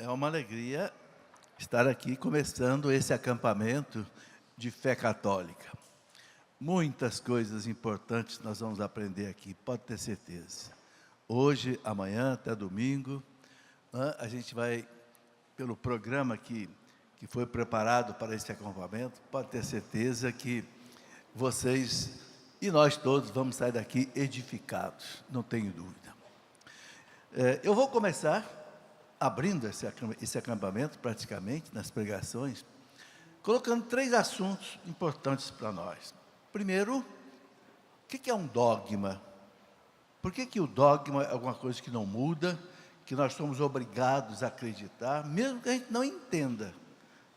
É uma alegria estar aqui começando esse acampamento de fé católica. Muitas coisas importantes nós vamos aprender aqui, pode ter certeza. Hoje, amanhã, até domingo, a gente vai, pelo programa que foi preparado para esse acampamento, pode ter certeza que vocês e nós todos vamos sair daqui edificados, não tenho dúvida. Eu vou começar abrindo esse acampamento, praticamente, nas pregações, colocando 3 assuntos importantes para nós. Primeiro, o que é um dogma? Por que o dogma é alguma coisa que não muda, que nós somos obrigados a acreditar, mesmo que a gente não entenda?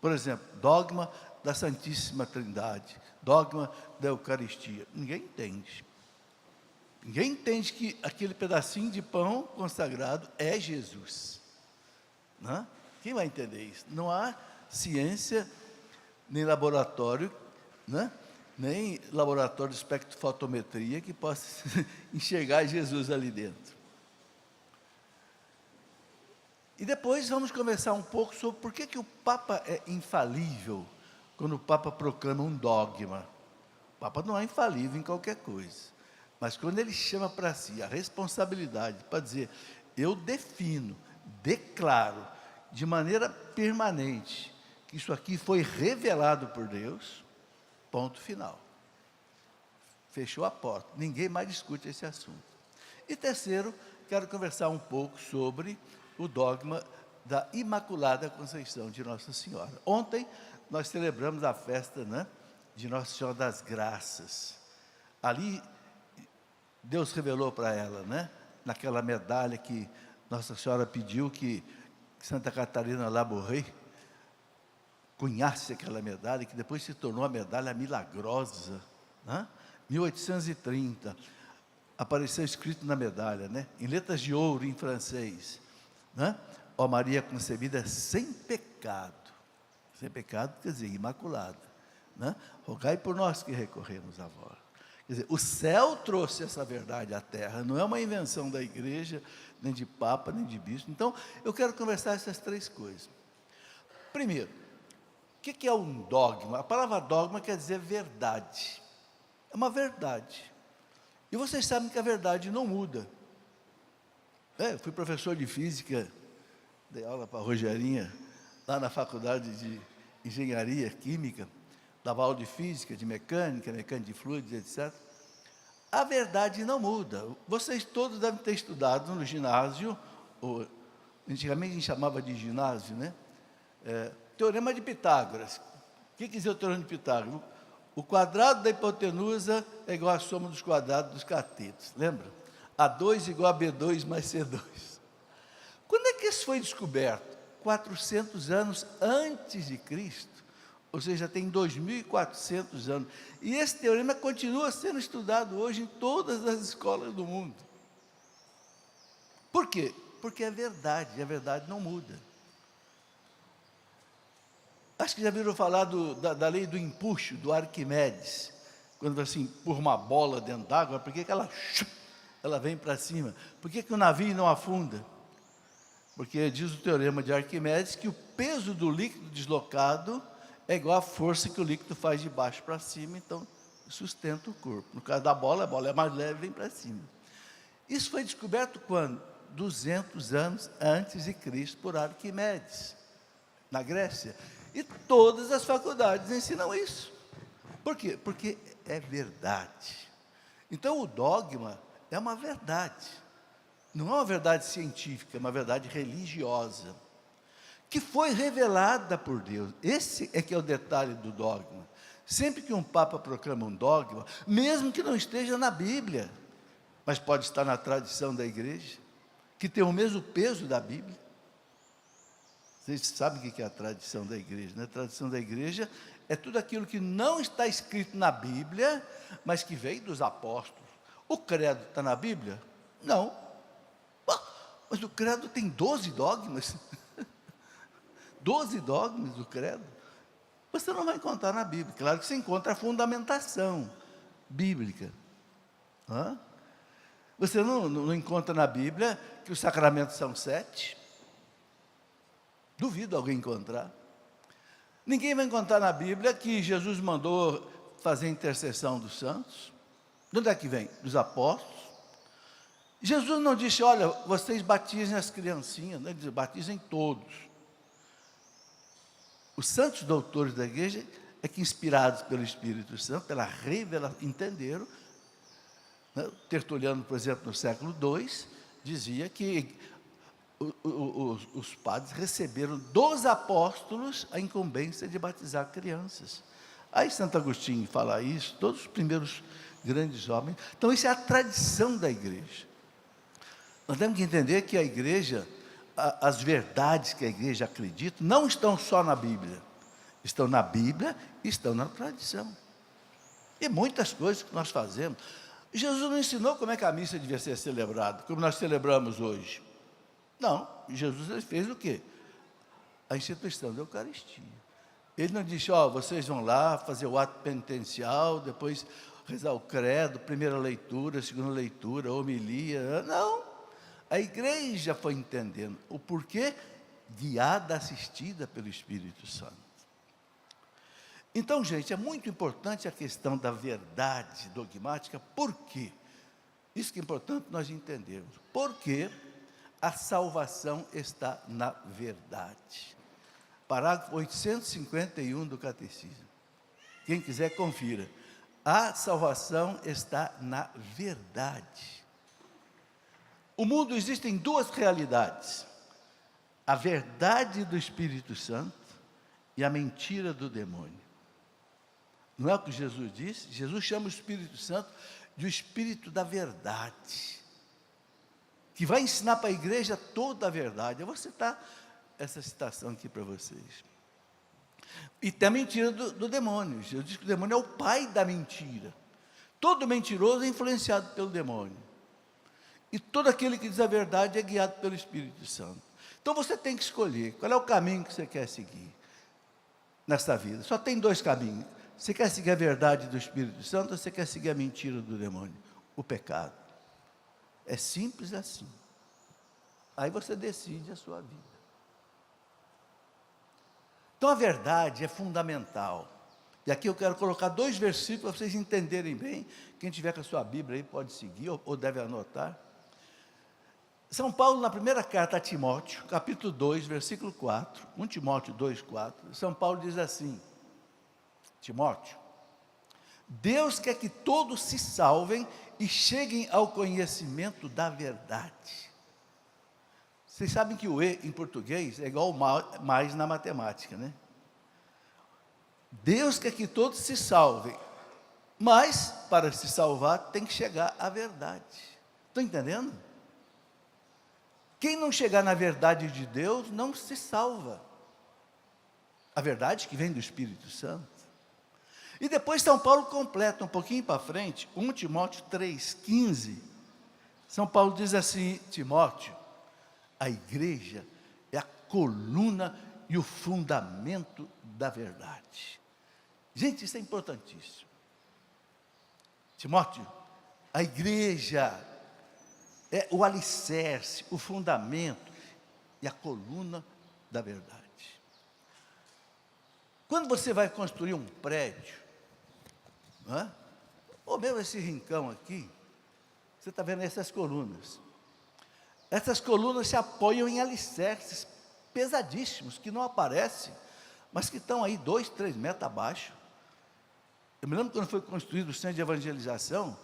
Por exemplo, dogma da Santíssima Trindade, dogma da Eucaristia. Ninguém entende. Ninguém entende que aquele pedacinho de pão consagrado é Jesus. Não? Quem vai entender isso? Não há ciência, nem laboratório, né? Nem laboratório de espectrofotometria que possa enxergar Jesus ali dentro. E depois vamos conversar um pouco sobre por que o Papa é infalível quando o Papa proclama um dogma. O Papa não é infalível em qualquer coisa, mas quando ele chama para si a responsabilidade para dizer, eu defino, declaro de maneira permanente que isso aqui foi revelado por Deus, ponto final. Fechou a porta, ninguém mais discute esse assunto. E terceiro, quero conversar um pouco sobre o dogma da Imaculada Conceição de Nossa Senhora. Ontem nós celebramos a festa, né, de Nossa Senhora das Graças. Ali Deus revelou para ela, né, naquela medalha que Nossa Senhora pediu que Santa Catarina Labouré cunhasse aquela medalha, que depois se tornou a medalha milagrosa, né? 1830, apareceu escrito na medalha, né, em letras de ouro em francês, né? Ó Maria concebida sem pecado quer dizer, imaculada, né? Rogai por nós que recorremos a vós. Quer dizer, o céu trouxe essa verdade à terra, não é uma invenção da igreja, nem de papa, nem de bispo. Então, eu quero conversar essas 3 coisas. Primeiro, o que é um dogma? A palavra dogma quer dizer verdade. É uma verdade. E vocês sabem que a verdade não muda. Eu fui professor de física, dei aula para a Rogerinha, lá na faculdade de engenharia química, dava aula de física, de mecânica de fluidos, etc. A verdade não muda. Vocês todos devem ter estudado no ginásio, antigamente a gente chamava de ginásio, né? Teorema de Pitágoras. O que quer dizer o Teorema de Pitágoras? O quadrado da hipotenusa é igual à soma dos quadrados dos catetos, lembra? A2 igual a B2 mais C2. Quando é que isso foi descoberto? 400 anos antes de Cristo, ou seja, tem 2.400 anos. E esse teorema continua sendo estudado hoje em todas as escolas do mundo. Por quê? Porque é verdade, e a verdade não muda. Acho que já viram falar da lei do empuxo, do Arquimedes. Quando você empurra uma bola dentro d'água, por que ela vem para cima? Por que o navio não afunda? Porque diz o teorema de Arquimedes que o peso do líquido deslocado é igual à força que o líquido faz de baixo para cima, então sustenta o corpo. No caso da bola, a bola é mais leve e vem para cima. Isso foi descoberto quando? 200 anos antes de Cristo, por Arquimedes, na Grécia. E todas as faculdades ensinam isso. Por quê? Porque é verdade. Então o dogma é uma verdade. Não é uma verdade científica, é uma verdade religiosa, que foi revelada por Deus. Esse é que é o detalhe do dogma. Sempre que um Papa proclama um dogma, mesmo que não esteja na Bíblia, mas pode estar na tradição da igreja, que tem o mesmo peso da Bíblia. Vocês sabem o que é a tradição da igreja, né? A tradição da igreja é tudo aquilo que não está escrito na Bíblia, mas que veio dos apóstolos. O credo está na Bíblia? Não. Mas o credo tem 12 dogmas. 12 dogmas do credo. Você não vai encontrar na Bíblia. Claro que você encontra a fundamentação bíblica. Você não encontra na Bíblia que os sacramentos são 7. Duvido alguém encontrar. Ninguém vai encontrar na Bíblia que Jesus mandou fazer intercessão dos santos. De onde é que vem? Dos apóstolos. Jesus não disse, olha, vocês batizem as criancinhas, né? Ele diz, batizem todos. Os santos doutores da igreja é que, inspirados pelo Espírito Santo, pela revelação, entenderam, né? Tertuliano, por exemplo, no século II, dizia que os padres receberam dos apóstolos a incumbência de batizar crianças. Aí Santo Agostinho fala isso, todos os primeiros grandes homens. Então isso é a tradição da igreja. Nós temos que entender que a igreja, as verdades que a igreja acredita, não estão só na Bíblia. Estão na Bíblia e estão na tradição. E muitas coisas que nós fazemos. Jesus não ensinou como é que a missa devia ser celebrada, como nós celebramos hoje. Não, Jesus fez o quê? A instituição da Eucaristia. Ele não disse, ó, vocês vão lá fazer o ato penitencial, depois rezar o credo, primeira leitura, segunda leitura, homilia. Não, a igreja foi entendendo o porquê, guiada, assistida pelo Espírito Santo. Então, gente, é muito importante a questão da verdade dogmática. Por quê? Isso que é importante nós entendermos. Porque a salvação está na verdade. Parágrafo 851 do Catecismo. Quem quiser, confira. A salvação está na verdade. No mundo existem duas realidades: a verdade do Espírito Santo e a mentira do demônio. Não é o que Jesus disse? Jesus chama o Espírito Santo de o Espírito da verdade, que vai ensinar para a igreja toda a verdade. Eu vou citar essa citação aqui para vocês. E tem a mentira do demônio. Jesus diz que o demônio é o pai da mentira. Todo mentiroso é influenciado pelo demônio. E todo aquele que diz a verdade é guiado pelo Espírito Santo. Então você tem que escolher qual é o caminho que você quer seguir nessa vida. Só tem dois caminhos. Você quer seguir a verdade do Espírito Santo ou você quer seguir a mentira do demônio? O pecado. É simples assim. Aí você decide a sua vida. Então a verdade é fundamental. E aqui eu quero colocar 2 versículos para vocês entenderem bem. Quem tiver com a sua Bíblia aí pode seguir ou deve anotar. São Paulo, na primeira carta a Timóteo, capítulo 2, versículo 4, 1 Timóteo 2, 4, São Paulo diz assim: Timóteo, Deus quer que todos se salvem e cheguem ao conhecimento da verdade. Vocês sabem que o E em português é igual ao mais na matemática, né? Deus quer que todos se salvem, mas para se salvar tem que chegar à verdade. Estão entendendo? Quem não chegar na verdade de Deus não se salva. A verdade que vem do Espírito Santo. E depois São Paulo completa um pouquinho para frente, 1 Timóteo 3,15. São Paulo diz assim: Timóteo, a igreja é a coluna e o fundamento da verdade. Gente, isso é importantíssimo. Timóteo, a igreja é o alicerce, o fundamento e a coluna da verdade. Quando você vai construir um prédio, não é? Ou mesmo esse rincão aqui, você está vendo essas colunas. Essas colunas se apoiam em alicerces pesadíssimos, que não aparecem, mas que estão aí 2, 3 metros abaixo. Eu me lembro quando foi construído o centro de evangelização,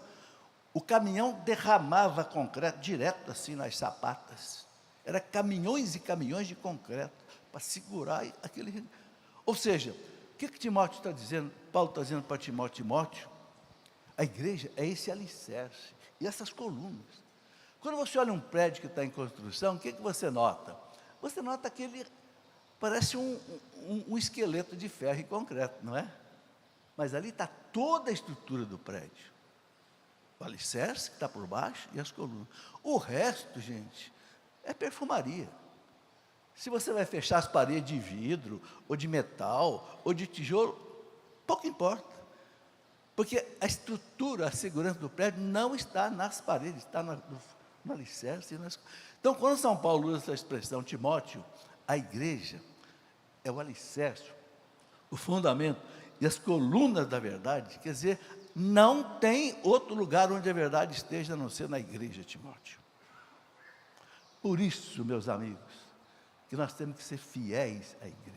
o caminhão derramava concreto direto assim nas sapatas. Era caminhões e caminhões de concreto para segurar aquele. Ou seja, o que Timóteo está dizendo? Paulo está dizendo para Timóteo: Timóteo, a igreja é esse alicerce e essas colunas. Quando você olha um prédio que está em construção, o que você nota? Você nota que ele parece um esqueleto de ferro e concreto, não é? Mas ali está toda a estrutura do prédio. O alicerce que está por baixo e as colunas. O resto, gente, é perfumaria. Se você vai fechar as paredes de vidro, ou de metal, ou de tijolo, pouco importa. Porque a estrutura, a segurança do prédio não está nas paredes, está no alicerce. Então, quando São Paulo usa essa expressão, Timóteo, A igreja é o alicerce, o fundamento e as colunas da verdade. Quer dizer, não tem outro lugar onde a verdade esteja a não ser na igreja, Timóteo. Por isso, meus amigos, que nós temos que ser fiéis à igreja.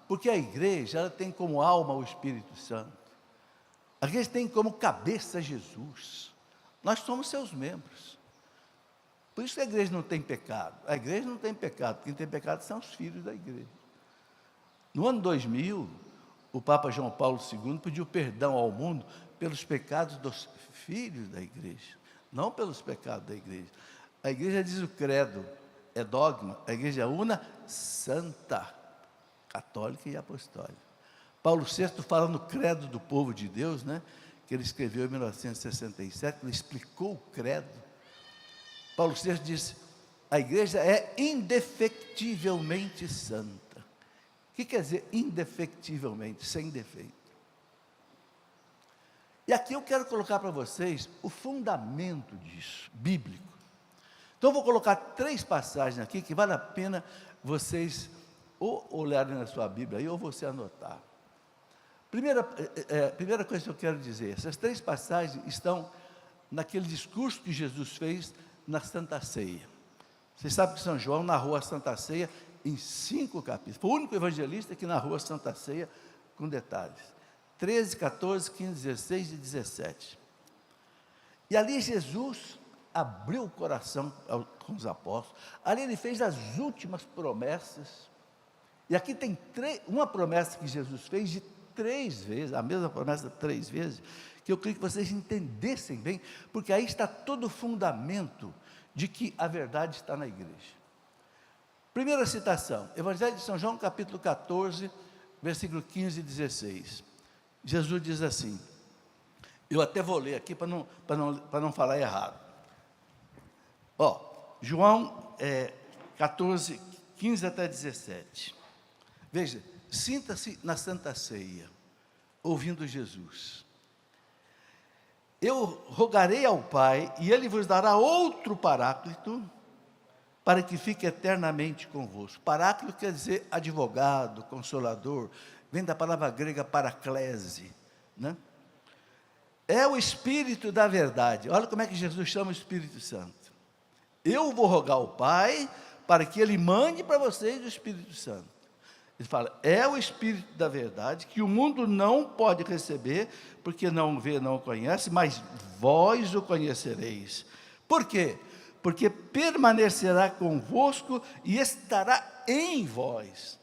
Porque a igreja, ela tem como alma o Espírito Santo. A igreja tem como cabeça Jesus. Nós somos seus membros. Por isso que a igreja não tem pecado. A igreja não tem pecado. Quem tem pecado são os filhos da igreja. No ano 2000, o Papa João Paulo II pediu perdão ao mundo pelos pecados dos filhos da igreja, não pelos pecados da igreja. A igreja diz o credo, é dogma. A igreja é una, santa, católica e apostólica. Paulo VI fala no credo do povo de Deus, né, que ele escreveu em 1967, ele explicou o credo. Paulo VI disse, a igreja é indefectivelmente santa. O que quer dizer indefectivelmente, sem defeito? E aqui eu quero colocar para vocês o fundamento disso, bíblico. Então eu vou colocar 3 passagens aqui que vale a pena vocês ou olharem na sua Bíblia aí, ou você anotar. Primeira coisa que eu quero dizer, essas 3 passagens estão naquele discurso que Jesus fez na Santa Ceia. Vocês sabem que São João narrou a Santa Ceia em 5 capítulos. Foi o único evangelista que narrou a Santa Ceia com detalhes. 13, 14, 15, 16 e 17. E ali Jesus abriu o coração com os apóstolos. Ali ele fez as últimas promessas. E aqui tem uma promessa que Jesus fez de 3 vezes, a mesma promessa 3 vezes, que eu queria que vocês entendessem bem, porque aí está todo o fundamento de que a verdade está na igreja. Primeira citação, Evangelho de São João, capítulo 14, versículo 15 e 16. Jesus diz assim, eu até vou ler aqui para não falar errado. João 14, 15 até 17. Veja, sinta-se na Santa Ceia, ouvindo Jesus. Eu rogarei ao Pai, e Ele vos dará outro Paráclito, para que fique eternamente convosco. Paráclito quer dizer advogado, consolador, vem da palavra grega paraclese, né? É o Espírito da verdade. Olha como é que Jesus chama o Espírito Santo. Eu vou rogar ao Pai, para que Ele mande para vocês o Espírito Santo. Ele fala, é o Espírito da verdade, que o mundo não pode receber, porque não vê, não conhece, mas vós o conhecereis. Por quê? Porque permanecerá convosco e estará em vós.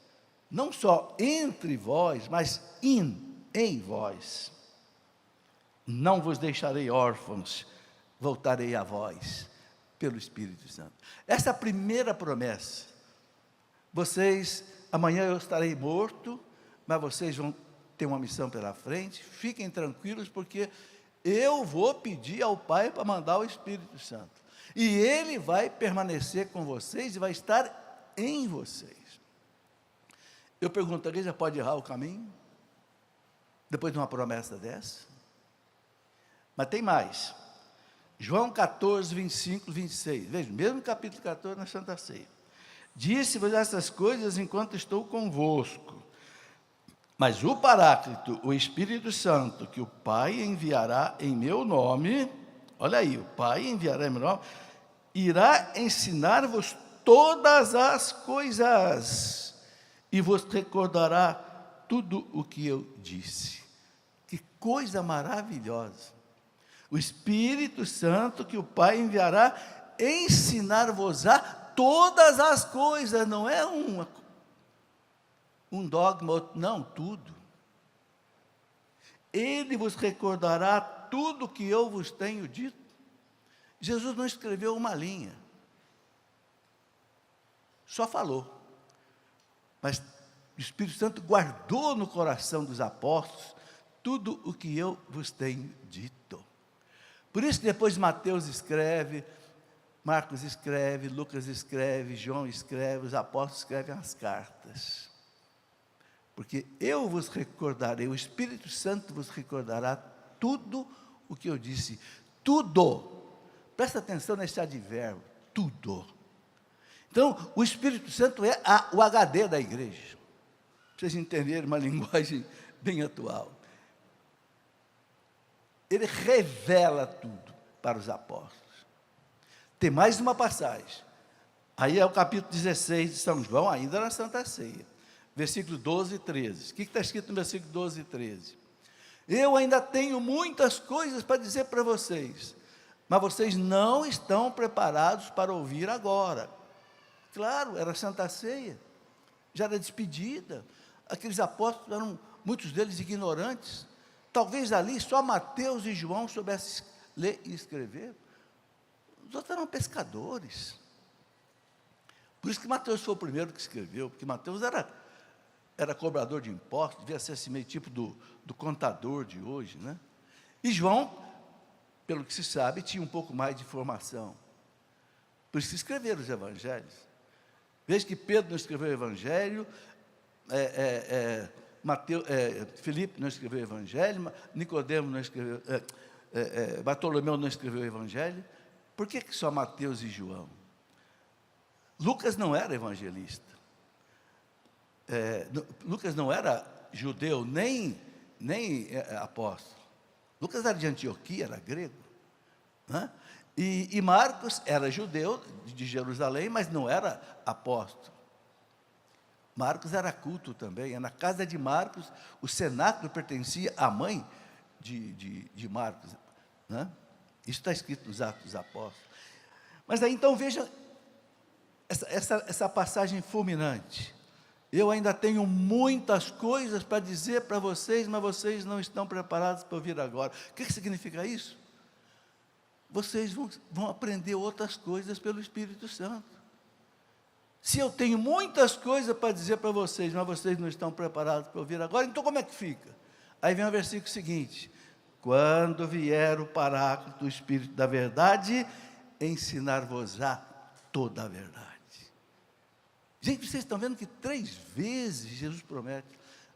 Não só entre vós, mas em vós. Não vos deixarei órfãos, voltarei a vós, pelo Espírito Santo. Essa é a primeira promessa. Amanhã eu estarei morto, mas vocês vão ter uma missão pela frente, fiquem tranquilos, porque eu vou pedir ao Pai para mandar o Espírito Santo. E Ele vai permanecer com vocês e vai estar em vocês. Eu pergunto, a igreja pode errar o caminho? Depois de uma promessa dessa? Mas tem mais. João 14, 25, 26. Veja, mesmo capítulo 14 na Santa Ceia. Disse-vos essas coisas enquanto estou convosco. Mas o Paráclito, o Espírito Santo, que o Pai enviará em meu nome, olha aí, o Pai enviará em meu nome, irá ensinar-vos todas as coisas e vos recordará tudo o que eu disse. Que coisa maravilhosa! O Espírito Santo que o Pai enviará ensinar-vos-á todas as coisas, não é um dogma, não, tudo. Ele vos recordará tudo o que eu vos tenho dito. Jesus não escreveu uma linha, só falou, mas o Espírito Santo guardou no coração dos apóstolos tudo o que eu vos tenho dito. Por isso depois Mateus escreve, Marcos escreve, Lucas escreve, João escreve, os apóstolos escrevem as cartas. Porque eu vos recordarei, o Espírito Santo vos recordará tudo o que eu disse. Tudo. Presta atenção nesse advérbio, tudo. Então, o Espírito Santo é o HD da igreja. Para vocês entenderem uma linguagem bem atual. Ele revela tudo para os apóstolos. Tem mais uma passagem. Aí é o capítulo 16 de São João, ainda na Santa Ceia. Versículo 12 e 13. O que está escrito no versículo 12 e 13? Eu ainda tenho muitas coisas para dizer para vocês, mas vocês não estão preparados para ouvir agora. Claro, era Santa Ceia, já era despedida. Aqueles apóstolos eram, muitos deles, ignorantes. Talvez ali só Mateus e João soubessem ler e escrever. Os outros eram pescadores. Por isso que Mateus foi o primeiro que escreveu, porque Mateus era cobrador de impostos, devia ser assim, meio tipo do contador de hoje, né? E João, pelo que se sabe, tinha um pouco mais de formação. Por isso que escreveram os evangelhos. Veja que Pedro não escreveu o evangelho, Filipe não escreveu o evangelho, Nicodemo não escreveu, Bartolomeu não escreveu o evangelho. Por que só Mateus e João? Lucas não era evangelista. Lucas não era judeu, nem apóstolo. Lucas era de Antioquia, era grego, né? E Marcos era judeu, de Jerusalém, mas não era apóstolo. Marcos era culto também. Na casa de Marcos, o cenáculo pertencia à mãe de Marcos, né? Isso está escrito nos Atos dos Apóstolos. Mas aí então veja essa passagem fulminante. Eu ainda tenho muitas coisas para dizer para vocês, mas vocês não estão preparados para ouvir agora. O que significa isso? Vocês vão aprender outras coisas pelo Espírito Santo. Se eu tenho muitas coisas para dizer para vocês, mas vocês não estão preparados para ouvir agora, então como é que fica? Aí vem o versículo seguinte: quando vier o Paráclito, o Espírito da verdade, ensinar-vos-á toda a verdade. Gente, vocês estão vendo que 3 vezes Jesus promete,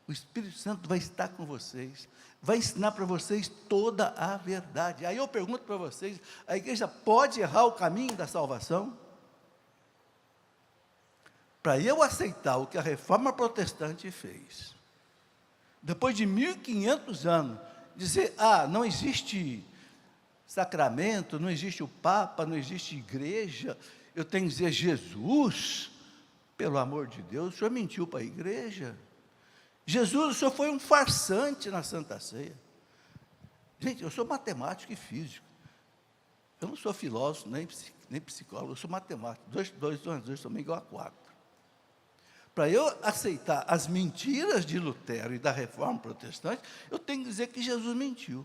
o Espírito Santo vai estar com vocês, vai ensinar para vocês toda a verdade. Aí eu pergunto para vocês, a igreja pode errar o caminho da salvação? Para eu aceitar o que a Reforma Protestante fez, depois de 1500 anos, dizer, não existe sacramento, não existe o Papa, não existe igreja, eu tenho que dizer Jesus, pelo amor de Deus, o senhor mentiu para a igreja. Jesus, o senhor foi um farsante na Santa Ceia. Gente, eu sou matemático e físico, eu não sou filósofo, nem psicólogo, eu sou matemático, 2 mais 2 também igual a 4. Para eu aceitar as mentiras de Lutero e da Reforma Protestante, eu tenho que dizer que Jesus mentiu,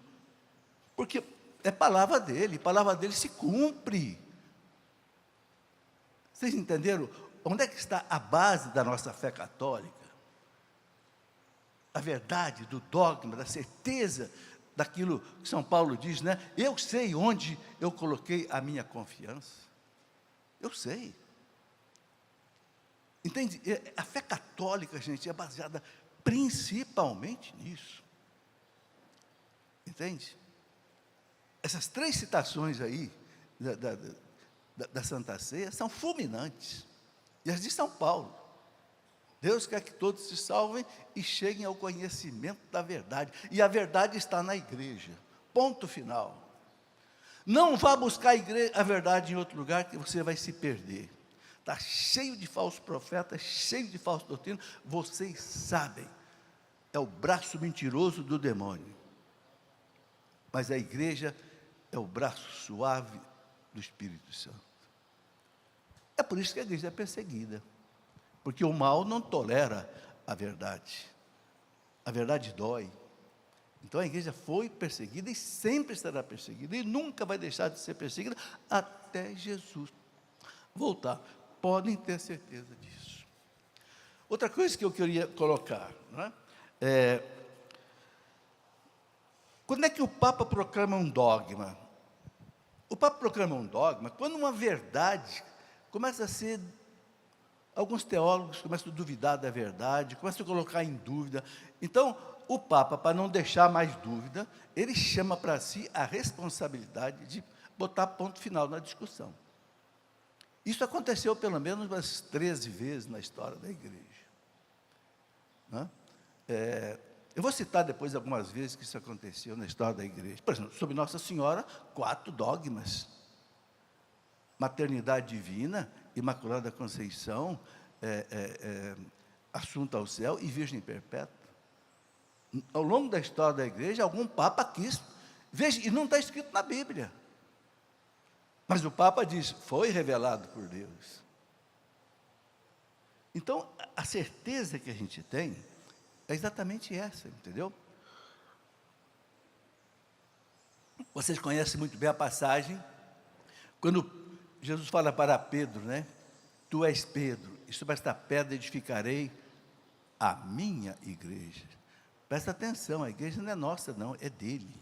porque é palavra dele se cumpre. Vocês entenderam? Onde é que está a base da nossa fé católica? A verdade do dogma, da certeza daquilo que São Paulo diz, né? Eu sei onde eu coloquei a minha confiança. Eu sei. Entende? A fé católica, gente, é baseada principalmente nisso. Entende? Essas 3 citações aí da Santa Ceia são fulminantes. E as de São Paulo. Deus quer que todos se salvem e cheguem ao conhecimento da verdade. E a verdade está na igreja. Ponto final. Não vá buscar a verdade em outro lugar, que você vai se perder. Está cheio de falsos profetas, cheio de falsa doutrina. Vocês sabem. É o braço mentiroso do demônio. Mas a igreja é o braço suave do Espírito Santo. É por isso que a igreja é perseguida. Porque o mal não tolera a verdade. A verdade dói. Então a igreja foi perseguida e sempre será perseguida. E nunca vai deixar de ser perseguida até Jesus voltar. Podem ter certeza disso. Outra coisa que eu queria colocar, né? Quando é que o Papa proclama um dogma? O Papa proclama um dogma quando uma verdade começa a ser, alguns teólogos começam a duvidar da verdade, começam a colocar em dúvida. Então, o Papa, para não deixar mais dúvida, ele chama para si a responsabilidade de botar ponto final na discussão. Isso aconteceu pelo menos umas 13 vezes na história da igreja. Né? Eu vou citar depois algumas vezes que isso aconteceu na história da igreja. Por exemplo, sobre Nossa Senhora, 4 dogmas. Maternidade divina, Imaculada Conceição, Assunta ao céu e Virgem Perpétua. Ao longo da história da igreja, algum Papa quis, veja, e não está escrito na Bíblia. Mas o Papa diz, foi revelado por Deus. Então, a certeza que a gente tem é exatamente essa, entendeu? Vocês conhecem muito bem a passagem, quando Jesus fala para Pedro, né? Tu és Pedro, e sobre esta pedra edificarei a minha igreja. Presta atenção, a igreja não é nossa não, é dele.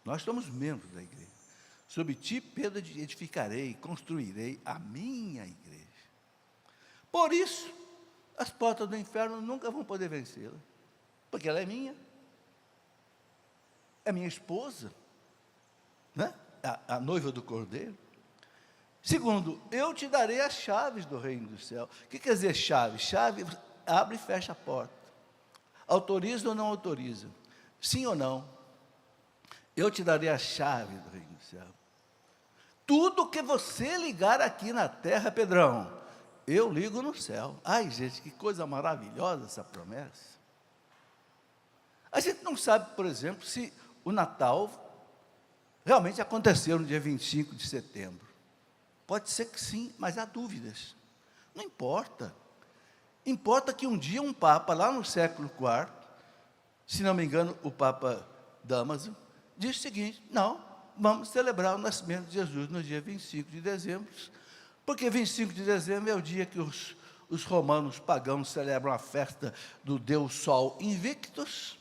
Nós somos membros da igreja. Sobre ti, Pedro, edificarei, construirei a minha igreja. Por isso, as portas do inferno nunca vão poder vencê-la, porque ela é minha. É minha esposa, né? A noiva do Cordeiro. Segundo, eu te darei as chaves do reino do céu. O que quer dizer chave? Chave abre e fecha a porta. Autoriza ou não autoriza? Sim ou não? Eu te darei a chave do reino do céu. Tudo que você ligar aqui na terra, Pedrão, eu ligo no céu. Ai, gente, que coisa maravilhosa essa promessa. A gente não sabe, por exemplo, se o Natal realmente aconteceu no dia 25 de setembro. Pode ser que sim, mas há dúvidas. Não importa. Importa que um dia um Papa, lá no século IV, se não me engano, o Papa Damaso, disse o seguinte, não, vamos celebrar o nascimento de Jesus no dia 25 de dezembro, porque 25 de dezembro é o dia que os romanos pagãos celebram a festa do Deus Sol Invictus,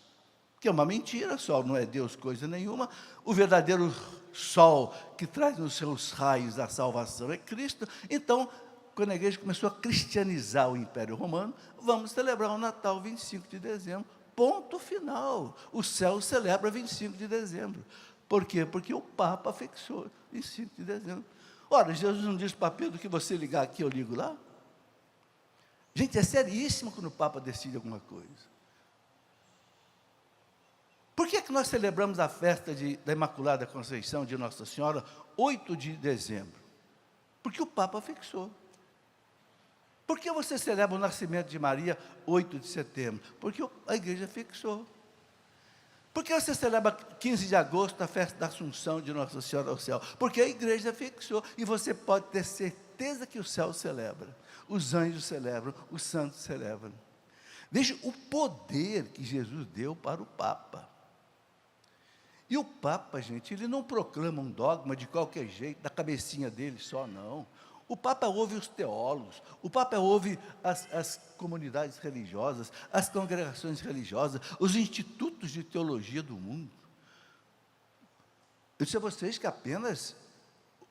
que é uma mentira, Sol não é Deus coisa nenhuma, o verdadeiro Sol que traz nos seus raios a salvação é Cristo. Então, quando a igreja começou a cristianizar o Império Romano, vamos celebrar o Natal 25 de dezembro, ponto final. O céu celebra 25 de dezembro. Por quê? Porque o Papa fixou 25 de dezembro. Ora, Jesus não disse para Pedro que você ligar aqui, eu ligo lá? Gente, é seríssimo quando o Papa decide alguma coisa. Por que é que nós celebramos a festa da Imaculada Conceição de Nossa Senhora, 8 de dezembro? Porque o Papa fixou. Por que você celebra o nascimento de Maria, 8 de setembro? Porque a igreja fixou. Por que você celebra 15 de agosto, a festa da Assunção de Nossa Senhora ao céu? Porque a igreja fixou. E você pode ter certeza que o céu celebra. Os anjos celebram, os santos celebram. Veja o poder que Jesus deu para o Papa. E o Papa, gente, ele não proclama um dogma de qualquer jeito, da cabecinha dele só, não. O Papa ouve os teólogos, o Papa ouve as comunidades religiosas, as congregações religiosas, os institutos de teologia do mundo. Eu disse a vocês que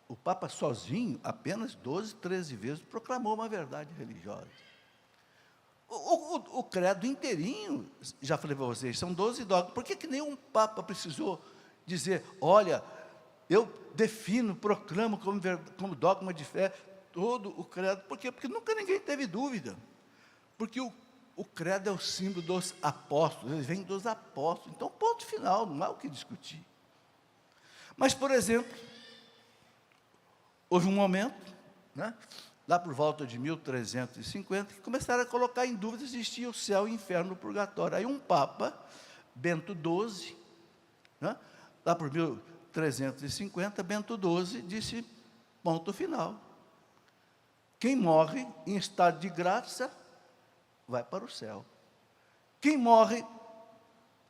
o Papa sozinho, apenas 12, 13 vezes, proclamou uma verdade religiosa. O credo inteirinho, já falei para vocês, são 12 dogmas. Por que nenhum Papa precisou dizer, olha, eu defino, proclamo como dogma de fé todo o credo? Por quê? Porque nunca ninguém teve dúvida. Porque o credo é o símbolo dos apóstolos, ele vem dos apóstolos. Então, ponto final, não há o que discutir. Mas, por exemplo, houve um momento, né, lá por volta de 1350, que começaram a colocar em dúvida se existia o céu, o inferno, o purgatório. Aí um Papa, Bento XII, né, lá por 1350, Bento XII disse, ponto final. Quem morre em estado de graça, vai para o céu. Quem morre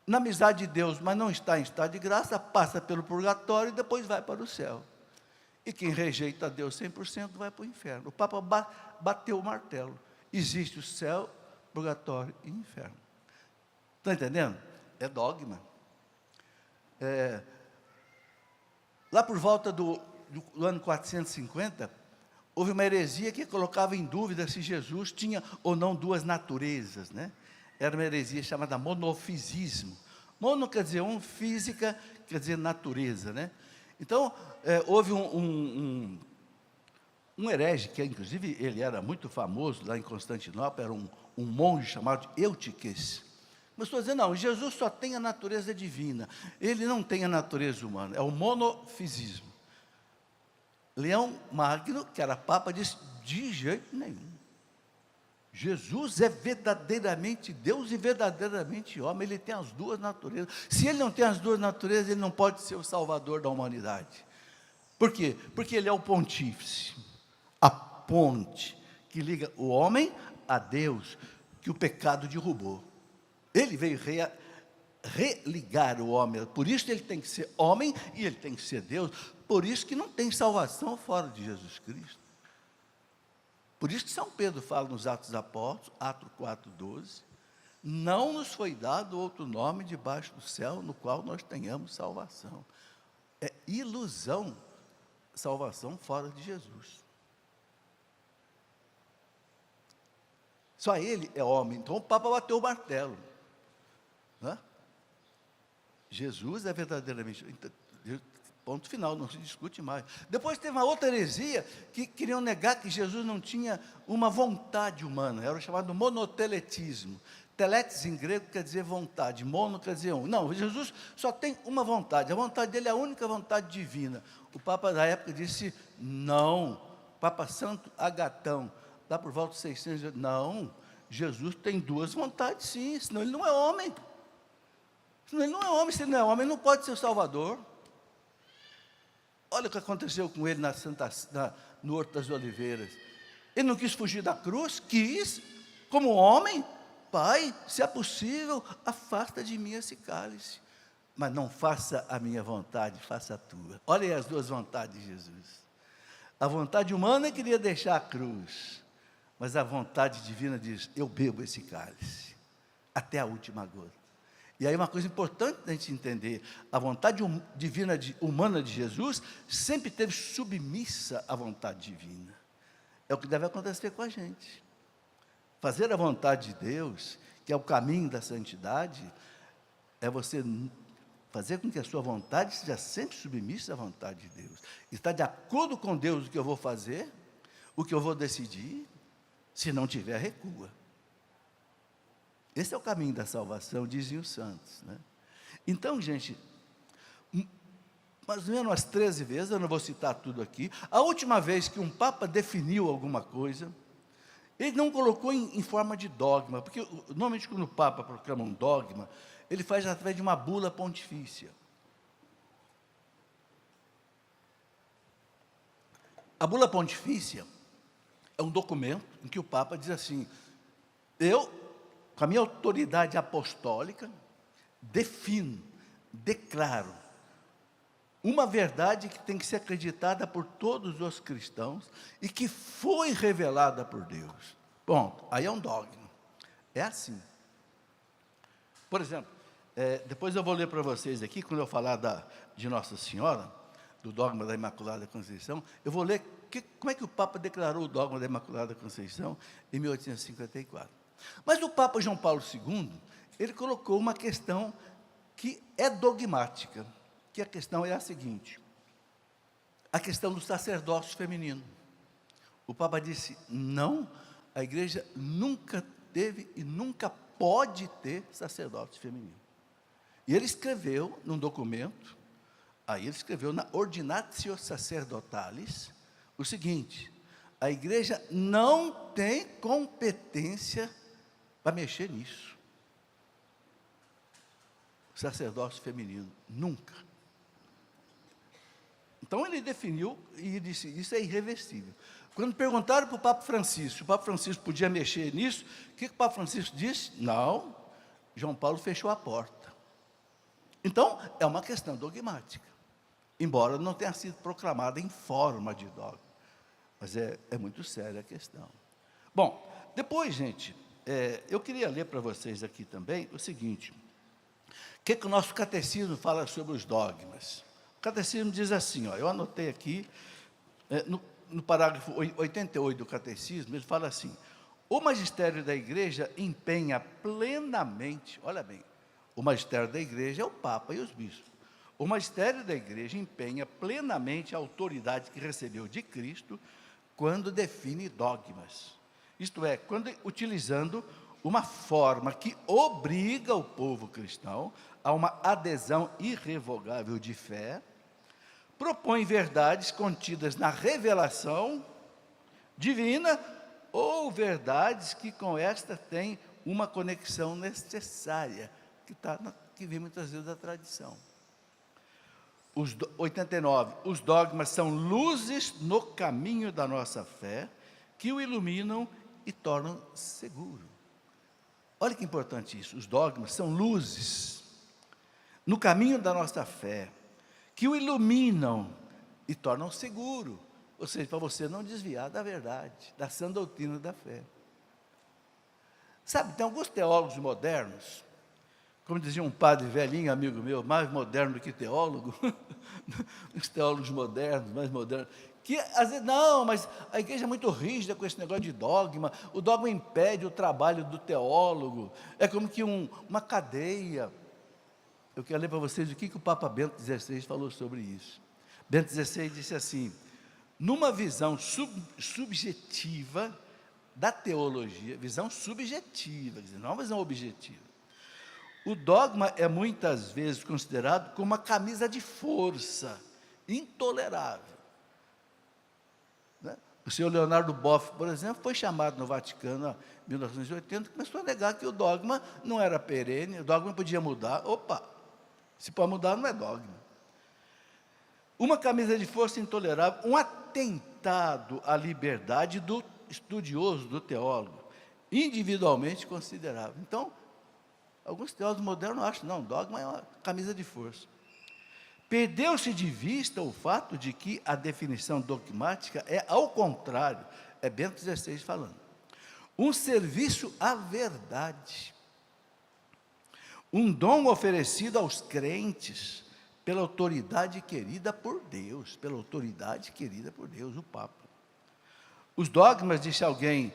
na amizade de Deus, mas não está em estado de graça, passa pelo purgatório e depois vai para o céu. E quem rejeita Deus 100% vai para o inferno. O Papa bateu o martelo. Existe o céu, purgatório e inferno. Está entendendo? É dogma. Lá por volta do ano 450, houve uma heresia que colocava em dúvida se Jesus tinha ou não duas naturezas, né? Era uma heresia chamada monofisismo. Mono quer dizer um, física quer dizer natureza, né? Então, houve um Um herege, que inclusive ele era muito famoso lá em Constantinopla, era um monge chamado Eutiques. Mas estou dizendo, não, Jesus só tem a natureza divina, ele não tem a natureza humana, é o monofisismo. Leão Magno, que era papa, disse, de jeito nenhum. Jesus é verdadeiramente Deus e verdadeiramente homem, ele tem as duas naturezas. Se ele não tem as duas naturezas, ele não pode ser o salvador da humanidade. Por quê? Porque ele é o pontífice, a ponte que liga o homem a Deus, que o pecado derrubou. Ele veio religar o homem, por isso ele tem que ser homem e ele tem que ser Deus, por isso que não tem salvação fora de Jesus Cristo. Por isso que São Pedro fala nos Atos dos Apóstolos, Atos 4,12, não nos foi dado outro nome debaixo do céu, no qual nós tenhamos salvação. É ilusão, salvação fora de Jesus. Só ele é homem, então o Papa bateu o martelo. Né? Jesus é verdadeiramente, ponto final, não se discute mais. Depois teve uma outra heresia, que queriam negar que Jesus não tinha uma vontade humana, era o chamado monoteletismo. Teletes em grego quer dizer vontade, mono quer dizer um. Não, Jesus só tem uma vontade, a vontade dele é a única vontade divina. O Papa da época disse, não, Papa Santo Agatão, lá por volta de 600, não, Jesus tem duas vontades sim, senão ele não é homem. Senão ele não é homem, se ele não é homem, ele não pode ser o Salvador. Olha o que aconteceu com ele no Horto das Oliveiras. Ele não quis fugir da cruz, quis, como homem, Pai, se é possível, afasta de mim esse cálice. Mas não faça a minha vontade, faça a tua. Olha aí as duas vontades de Jesus. A vontade humana queria deixar a cruz, mas a vontade divina diz, eu bebo esse cálice, até a última gota. E aí uma coisa importante da gente entender, a vontade divina humana de Jesus sempre esteve submissa à vontade divina. É o que deve acontecer com a gente. Fazer a vontade de Deus, que é o caminho da santidade, é você fazer com que a sua vontade seja sempre submissa à vontade de Deus. Está de acordo com Deus o que eu vou fazer, o que eu vou decidir, se não tiver, recua. Esse é o caminho da salvação, dizem os santos. Né? Então, gente, mais ou menos umas 13 vezes, eu não vou citar tudo aqui, a última vez que um Papa definiu alguma coisa, ele não colocou em forma de dogma, porque normalmente quando o Papa proclama um dogma, ele faz através de uma bula pontifícia. A bula pontifícia é um documento em que o Papa diz assim, com a minha autoridade apostólica, defino, declaro, uma verdade que tem que ser acreditada por todos os cristãos e que foi revelada por Deus. Ponto. Aí é um dogma. É assim. Por exemplo, depois eu vou ler para vocês aqui, quando eu falar de Nossa Senhora, do dogma da Imaculada Conceição, eu vou ler como é que o Papa declarou o dogma da Imaculada Conceição em 1854. Mas o Papa João Paulo II, ele colocou uma questão que é dogmática, que a questão é a seguinte, a questão do sacerdócio feminino. O Papa disse, não, a igreja nunca teve e nunca pode ter sacerdócio feminino. E ele escreveu num documento, aí ele escreveu na Ordinatio Sacerdotalis, o seguinte, a igreja não tem competência para mexer nisso. Sacerdócio feminino, nunca. Então ele definiu e disse, isso é irreversível. Quando perguntaram para o Papa Francisco, se o Papa Francisco podia mexer nisso, o que o Papa Francisco disse? Não, João Paulo fechou a porta. Então, é uma questão dogmática, embora não tenha sido proclamada em forma de dogma, mas é muito séria a questão. Bom, depois, gente, eu queria ler para vocês aqui também o seguinte, o que o nosso catecismo fala sobre os dogmas? O catecismo diz assim, eu anotei aqui, no parágrafo 88 do catecismo, ele fala assim, o magistério da igreja empenha plenamente, olha bem, o magistério da igreja é o Papa e os bispos, o magistério da igreja empenha plenamente a autoridade que recebeu de Cristo, quando define dogmas. Isto é, quando utilizando uma forma que obriga o povo cristão a uma adesão irrevogável de fé, propõe verdades contidas na revelação divina ou verdades que com esta têm uma conexão necessária, que vem muitas vezes da tradição. 89. Os dogmas são luzes no caminho da nossa fé, que o iluminam e tornam seguro. Olha que importante isso. Os dogmas são luzes no caminho da nossa fé, que o iluminam e tornam seguro. Ou seja, para você não desviar da verdade, da sã doutrina da fé. Sabe, tem alguns teólogos modernos, como dizia um padre velhinho, amigo meu, mais moderno do que teólogo, os teólogos modernos, mais modernos, que às vezes, não, mas a igreja é muito rígida com esse negócio de dogma, o dogma impede o trabalho do teólogo, é como que uma cadeia. Eu quero ler para vocês o que o Papa Bento XVI falou sobre isso. Bento XVI disse assim: numa visão subjetiva da teologia, visão subjetiva, quer dizer, não uma visão objetiva, o dogma é muitas vezes considerado como uma camisa de força intolerável. Né? O senhor Leonardo Boff, por exemplo, foi chamado no Vaticano em 1980, começou a negar que o dogma não era perene, o dogma podia mudar. Opa, se pode mudar, não é dogma. Uma camisa de força intolerável, um atentado à liberdade do estudioso, do teólogo, individualmente considerável. Então, alguns teólogos modernos acham, não, dogma é uma camisa de força. Perdeu-se de vista o fato de que a definição dogmática é, ao contrário, é Bento XVI falando, um serviço à verdade, um dom oferecido aos crentes pela autoridade querida por Deus, o Papa. Os dogmas, disse alguém,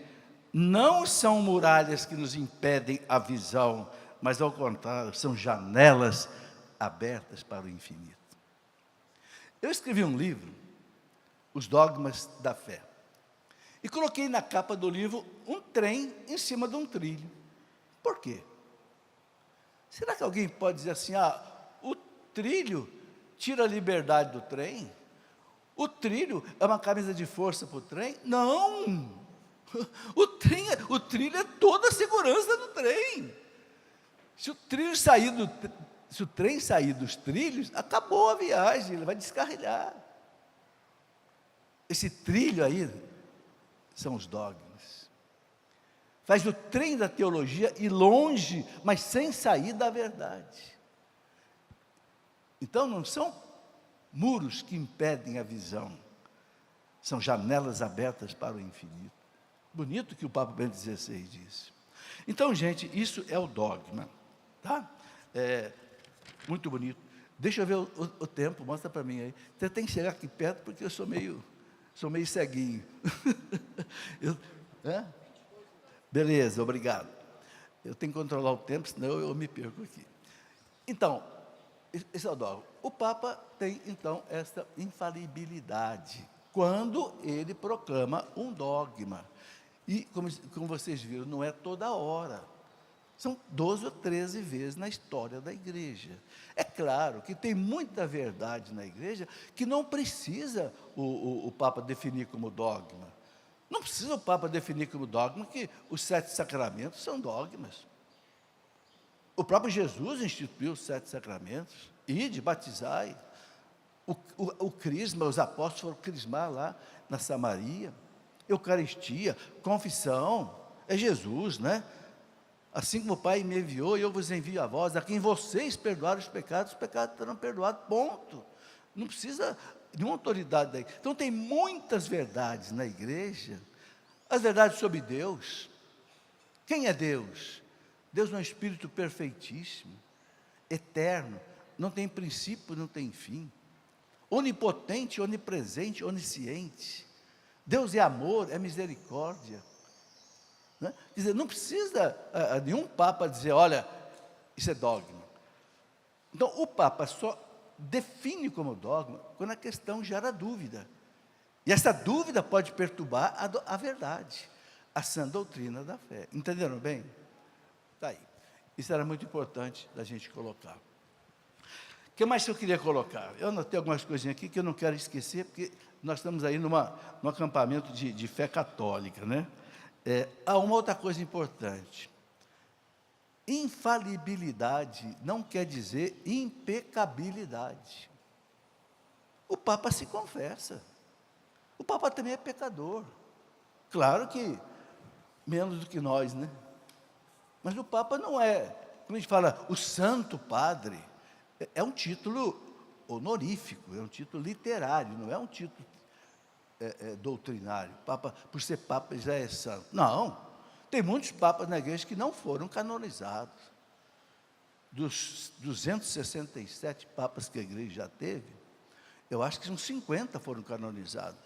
não são muralhas que nos impedem a visão, mas ao contrário, são janelas abertas para o infinito. Eu escrevi um livro, Os Dogmas da Fé, e coloquei na capa do livro um trem em cima de um trilho. Por quê? Será que alguém pode dizer assim, o trilho tira a liberdade do trem? O trilho é uma camisa de força para o trem? Não! O trilho é toda a segurança do trem. Se o trem sair dos trilhos, acabou a viagem, ele vai descarrilhar. Esse trilho aí são os dogmas. Faz o trem da teologia ir longe, mas sem sair da verdade. Então, não são muros que impedem a visão, são janelas abertas para o infinito. Bonito que o Papa Bento XVI disse. Então, gente, isso é o dogma, tá? Muito bonito. Deixa eu ver o tempo, mostra para mim aí. Você tem que chegar aqui perto, porque eu sou meio ceguinho. Beleza, obrigado. Eu tenho que controlar o tempo, senão eu me perco aqui. Então, esse é o dogma. O Papa tem, então, esta infalibilidade, quando ele proclama um dogma. E, como vocês viram, não é toda hora. São 12 ou 13 vezes na história da igreja. É claro que tem muita verdade na igreja que não precisa o Papa definir como dogma. Não precisa o Papa definir como dogma que os 7 sacramentos são dogmas. O próprio Jesus instituiu os 7 sacramentos. Ide, batizai. O crisma, os apóstolos foram crismar lá na Samaria. Eucaristia, confissão, é Jesus, né? Assim como o Pai me enviou, eu vos envio a vós, a quem vocês perdoarem os pecados serão perdoados, ponto. Não precisa de uma autoridade daí. Então tem muitas verdades na igreja, as verdades sobre Deus. Quem é Deus? Deus é um Espírito perfeitíssimo, eterno, não tem princípio, não tem fim, onipotente, onipresente, onisciente. Deus é amor, é misericórdia. Né? Quer dizer, não precisa nenhum Papa dizer, olha, isso é dogma. Então, o Papa só define como dogma quando a questão gera dúvida. E essa dúvida pode perturbar a verdade, a sã doutrina da fé. Entenderam bem? Está aí. Isso era muito importante da gente colocar. O que mais eu queria colocar? Eu anotei algumas coisinhas aqui que eu não quero esquecer, porque nós estamos aí num acampamento de fé católica, né? Há uma outra coisa importante. Infalibilidade não quer dizer impecabilidade. O Papa se confessa. O Papa também é pecador. Claro que menos do que nós, né? Mas o Papa não é, quando a gente fala o Santo Padre, é um título honorífico, é um título literário, não é um título doutrinário. Papa, por ser Papa, já é santo. Não, tem muitos papas na igreja que não foram canonizados. Dos 267 papas que a igreja já teve, eu acho que uns 50 foram canonizados.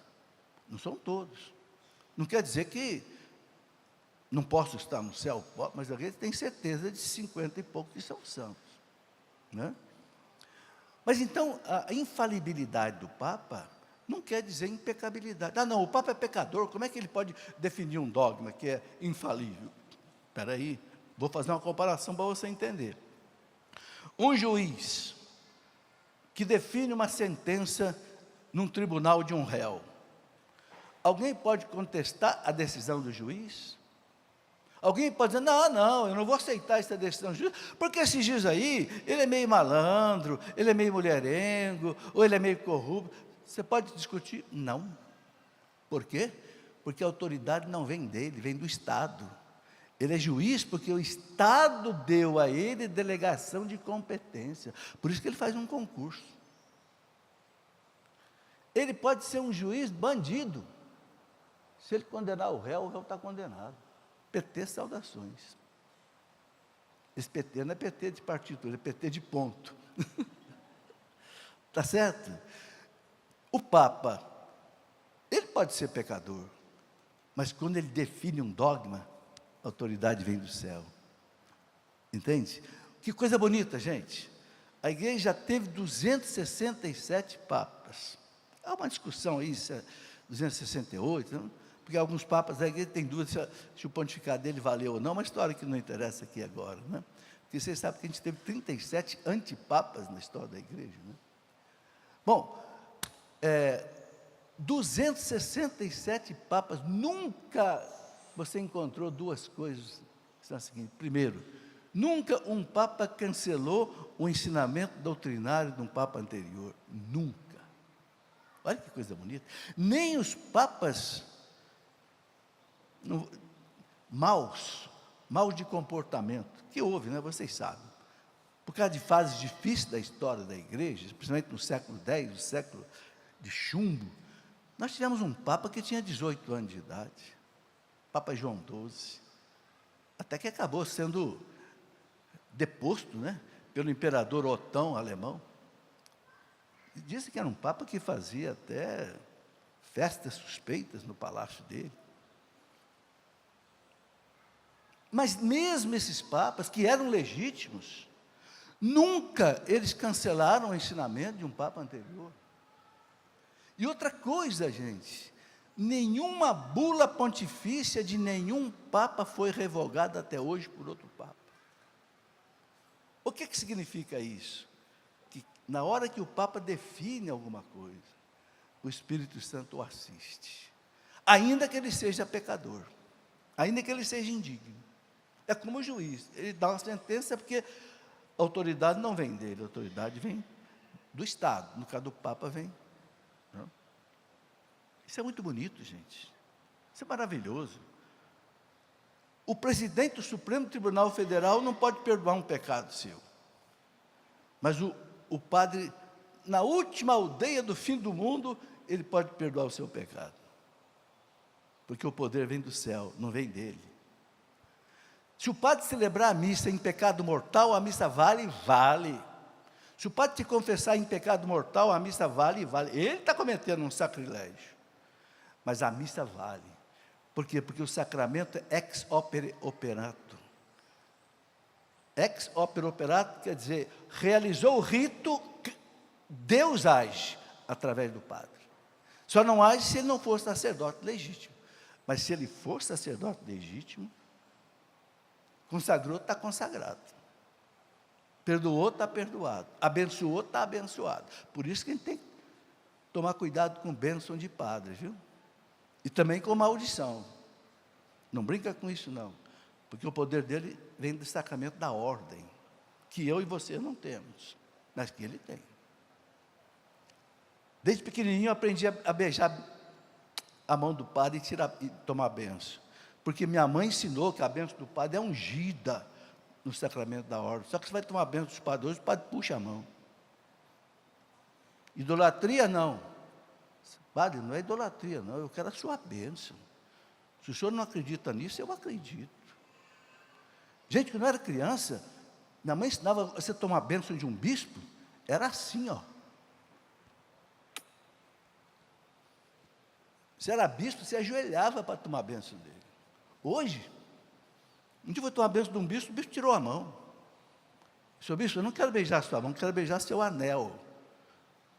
Não são todos. Não quer dizer que não posso estar no céu, mas a gente tem certeza de 50 e poucos que são santos, né? Mas então, a infalibilidade do Papa não quer dizer impecabilidade. Ah, não, o Papa é pecador, como é que ele pode definir um dogma que é infalível? Espera aí, vou fazer uma comparação para você entender. Um juiz que define uma sentença num tribunal de um réu, alguém pode contestar a decisão do juiz? Alguém pode dizer, não, eu não vou aceitar essa decisão do juiz, porque esse juiz aí, ele é meio malandro, ele é meio mulherengo, ou ele é meio corrupto. Você pode discutir? Não. Por quê? Porque a autoridade não vem dele, vem do Estado. Ele é juiz porque o Estado deu a ele delegação de competência. Por isso que ele faz um concurso. Ele pode ser um juiz bandido. Se ele condenar o réu está condenado. PT, saudações. Esse PT não é PT de partido, é PT de ponto. Está certo? O Papa, ele pode ser pecador, mas quando ele define um dogma, a autoridade vem do céu. Entende? Que coisa bonita, gente. A igreja já teve 267 papas. Há uma discussão aí, se é 268, não? Porque alguns papas da igreja têm dúvida se o pontificado dele valeu ou não, uma história que não interessa aqui agora, né? Porque vocês sabem que a gente teve 37 antipapas na história da igreja, né? Bom, 267 papas, nunca você encontrou duas coisas, que são as seguintes. Primeiro, nunca um papa cancelou o ensinamento doutrinário de um papa anterior, nunca. Olha que coisa bonita. Nem os papas maus de comportamento, que houve, né? Vocês sabem, por causa de fases difíceis da história da igreja, principalmente no século X, o século de chumbo, nós tivemos um Papa que tinha 18 anos de idade, Papa João XII, até que acabou sendo deposto, né, pelo imperador Otão alemão. E dizem que era um Papa que fazia até festas suspeitas no palácio dele. Mas mesmo esses papas, que eram legítimos, nunca eles cancelaram o ensinamento de um papa anterior. E outra coisa, gente, nenhuma bula pontifícia de nenhum papa foi revogada até hoje por outro papa. O que significa isso? Que na hora que o papa define alguma coisa, o Espírito Santo o assiste, ainda que ele seja pecador, ainda que ele seja indigno. É como o juiz, ele dá uma sentença porque a autoridade não vem dele, a autoridade vem do Estado, no caso do Papa vem. Não? Isso é muito bonito, gente, isso é maravilhoso. O presidente do Supremo Tribunal Federal não pode perdoar um pecado seu, mas o padre, na última aldeia do fim do mundo, ele pode perdoar o seu pecado, porque o poder vem do céu, não vem dele. Se o padre celebrar a missa em pecado mortal, a missa vale. Se o padre te confessar em pecado mortal, a missa vale. Ele está cometendo um sacrilégio, mas a missa vale. Por quê? Porque o sacramento é ex opere operato. Ex opere operato quer dizer, realizou o rito, Deus age através do padre. Só não age se ele não for sacerdote legítimo. Mas se ele for sacerdote legítimo, consagrou, está consagrado. Perdoou, está perdoado. Abençoou, está abençoado. Por isso que a gente tem que tomar cuidado com bênção de padre, viu? E também com maldição. Não brinca com isso, não. Porque o poder dele vem do sacramento da ordem, que eu e você não temos, mas que ele tem. Desde pequenininho eu aprendi a beijar a mão do padre e tomar a benção. Porque minha mãe ensinou que a benção do padre é ungida no sacramento da ordem. Só que você vai tomar a benção dos padres hoje, o padre puxa a mão. Idolatria não. Padre, não é idolatria não, eu quero a sua bênção. Se o senhor não acredita nisso, eu acredito. Gente, quando eu era criança, minha mãe ensinava você a tomar a bênção de um bispo, era assim, ó. Se era bispo, você ajoelhava para tomar a bênção dele. Hoje, um dia eu vou tomar a bênção de um bispo, o bispo tirou a mão. Senhor bispo, eu não quero beijar a sua mão, eu quero beijar seu anel.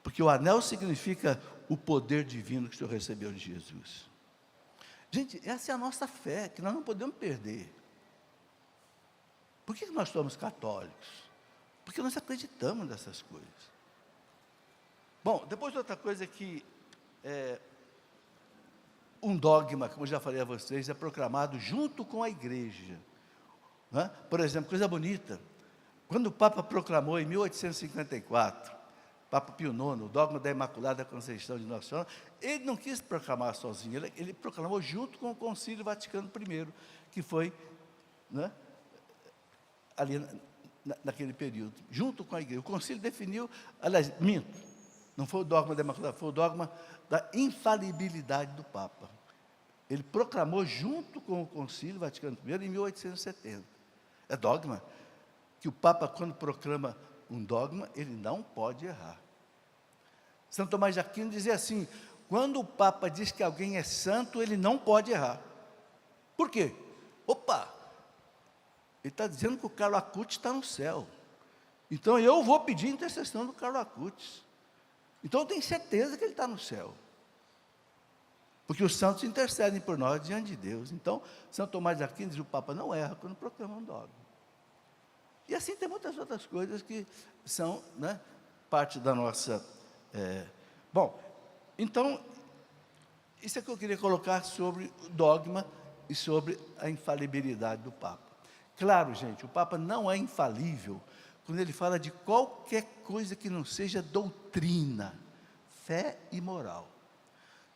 Porque o anel significa o poder divino que o senhor recebeu de Jesus. Gente, essa é a nossa fé, que nós não podemos perder. Por que nós somos católicos? Porque nós acreditamos nessas coisas. Bom, depois outra coisa que um dogma, como eu já falei a vocês, é proclamado junto com a igreja. Não é? Por exemplo, coisa bonita, quando o Papa proclamou em 1854, Papa Pio IX, o dogma da Imaculada Conceição de Nossa Senhora, ele não quis proclamar sozinho, ele proclamou junto com o Concílio Vaticano I, que foi, né, ali naquele período, junto com a igreja. O concílio definiu, aliás, não foi o dogma da Imaculada, foi o dogma da infalibilidade do Papa. Ele proclamou junto com o Concílio Vaticano I em 1870. É dogma que o Papa, quando proclama um dogma, ele não pode errar. São Tomás de Aquino dizia assim: quando o Papa diz que alguém é santo, ele não pode errar. Por quê? Opa! Ele está dizendo que o Carlo Acutis está no céu. Então eu vou pedir a intercessão do Carlo Acutis. Então eu tenho certeza que ele está no céu. Porque os santos intercedem por nós diante de Deus. Então, São Tomás de Aquino diz que o Papa não erra quando proclama um dogma. E assim tem muitas outras coisas que são, né, parte da nossa... Bom, então, isso é que eu queria colocar sobre o dogma e sobre a infalibilidade do Papa. Claro, gente, o Papa não é infalível quando ele fala de qualquer coisa que não seja doutrina, fé e moral.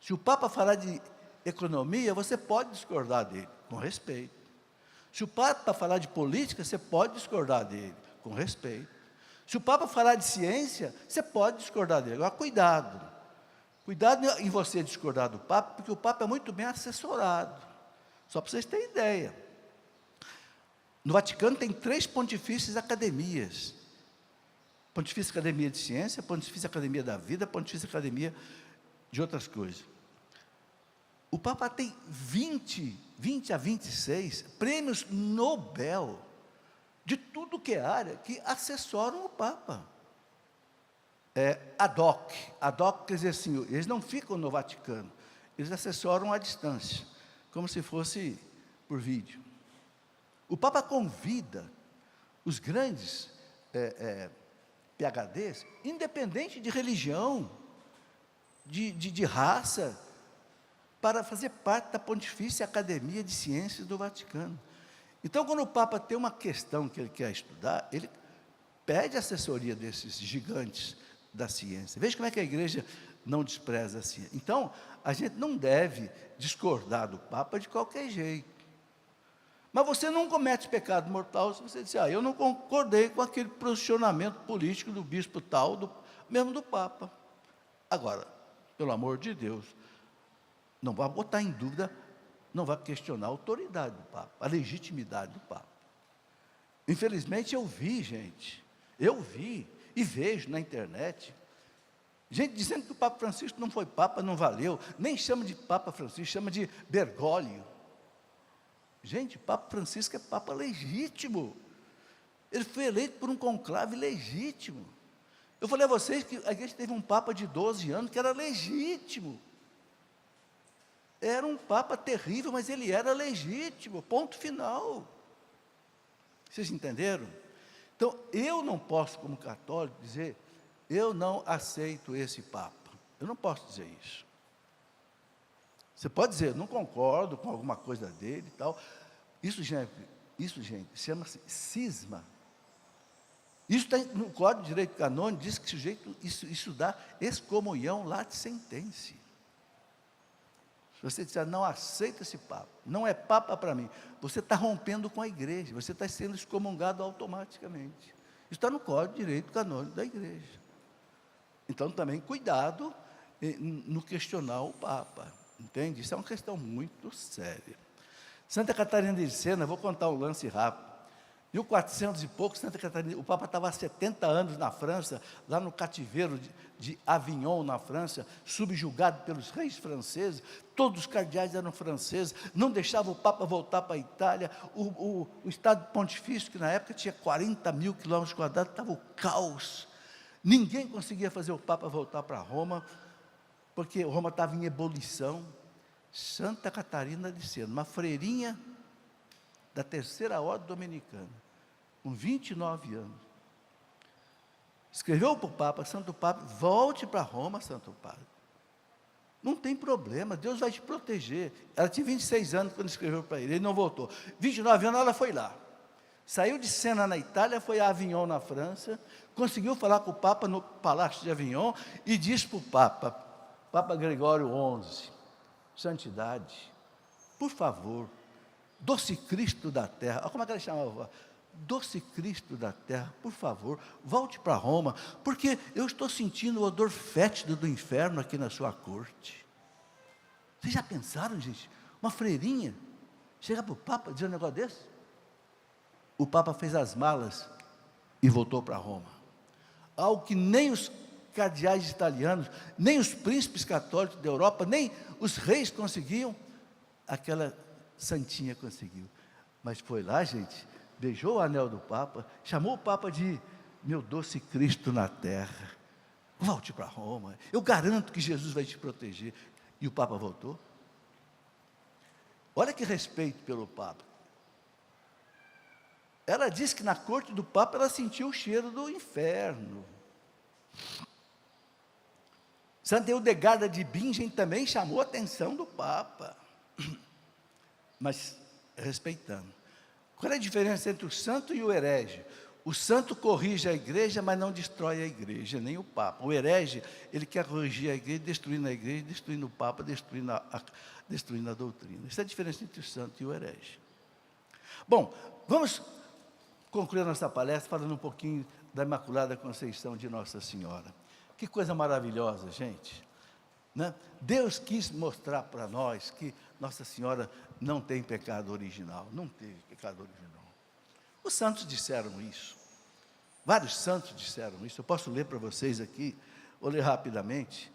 Se o Papa falar de economia, você pode discordar dele, com respeito. Se o Papa falar de política, você pode discordar dele, com respeito. Se o Papa falar de ciência, você pode discordar dele. Agora, cuidado. Cuidado em você discordar do Papa, porque o Papa é muito bem assessorado. Só para vocês terem ideia. No Vaticano tem 3 pontifícias academias. Pontifícia Academia de Ciência, Pontifícia Academia da Vida, Pontifícia Academia de outras coisas. O Papa tem 20 a 26 prêmios Nobel, de tudo que é área, que assessoram o Papa. Ad hoc quer dizer assim, eles não ficam no Vaticano, eles assessoram à distância, como se fosse por vídeo. O Papa convida os grandes PhDs, independente de religião, de raça, para fazer parte da Pontifícia Academia de Ciências do Vaticano. Então, quando o Papa tem uma questão que ele quer estudar, ele pede assessoria desses gigantes da ciência. Veja como é que a igreja não despreza a ciência. Então, a gente não deve discordar do Papa de qualquer jeito. Mas você não comete pecado mortal se você disser, eu não concordei com aquele posicionamento político do bispo tal, mesmo do Papa. Agora, pelo amor de Deus, não vai botar em dúvida, não vai questionar a autoridade do Papa, a legitimidade do Papa. Infelizmente eu vi e vejo na internet, gente dizendo que o Papa Francisco não foi Papa, não valeu, nem chama de Papa Francisco, chama de Bergoglio. Gente, Papa Francisco é Papa legítimo, ele foi eleito por um conclave legítimo. Eu falei a vocês que a igreja teve um Papa de 12 anos que era legítimo. era um Papa terrível, mas ele era legítimo, ponto final. Vocês entenderam? Então, eu não posso, como católico, dizer, eu não aceito esse Papa. Eu não posso dizer isso. Você pode dizer, não concordo com alguma coisa dele e tal. Isso, gente, chama-se cisma. Isso está no Código de Direito Canônico, diz que isso dá excomunhão late sententia. Se você disser, não aceita esse Papa, não é Papa para mim, você está rompendo com a igreja, você está sendo excomungado automaticamente. Isso está no Código de Direito Canônico da igreja. Então, também, cuidado no questionar o Papa, entende? Isso é uma questão muito séria. Santa Catarina de Sena, vou contar um lance rápido. 1400 e pouco, Santa Catarina, o Papa estava há 70 anos na França, lá no cativeiro de Avignon, na França, subjugado pelos reis franceses, todos os cardeais eram franceses, não deixava o Papa voltar para a Itália, o Estado Pontifício, que na época tinha 40 mil quilômetros quadrados, estava o caos, ninguém conseguia fazer o Papa voltar para Roma, porque Roma estava em ebulição. Santa Catarina de Sena, uma freirinha da terceira ordem dominicana, com 29 anos, escreveu para o Papa, Santo Papa, volte para Roma, Santo Padre, não tem problema, Deus vai te proteger. Ela tinha 26 anos quando escreveu para ele não voltou. 29 anos ela foi lá, saiu de Sena na Itália, foi a Avignon na França, conseguiu falar com o Papa no Palácio de Avignon, e disse para o Papa Gregório XI, santidade, por favor, doce Cristo da terra, olha como é que ela chamava, doce Cristo da terra, por favor, volte para Roma, porque eu estou sentindo o odor fétido do inferno aqui na sua corte. Vocês já pensaram, gente, uma freirinha, chegar para o Papa dizer um negócio desse? O Papa fez as malas e voltou para Roma, algo que nem os cardeais italianos, nem os príncipes católicos da Europa, nem os reis conseguiam, aquela santinha conseguiu. Mas foi lá, gente, beijou o anel do Papa, chamou o Papa de meu doce Cristo na terra, volte para Roma, eu garanto que Jesus vai te proteger. E o Papa voltou. Olha que respeito pelo Papa. Ela disse que na corte do Papa ela sentiu o cheiro do inferno. Santa Hildegarda de Bingen também chamou a atenção do Papa, mas respeitando. Qual é a diferença entre o santo e o herege? O santo corrige a igreja, mas não destrói a igreja, nem o Papa. O herege, ele quer corrigir a igreja, destruindo a igreja, destruindo o Papa, destruindo a doutrina. Essa é a diferença entre o santo e o herege. Bom, vamos concluir a nossa palestra falando um pouquinho da Imaculada Conceição de Nossa Senhora. Que coisa maravilhosa, gente, né? Deus quis mostrar para nós que Nossa Senhora não tem pecado original, não teve pecado original. Os santos disseram isso, vários santos disseram isso. Eu posso ler para vocês aqui, vou ler rapidamente,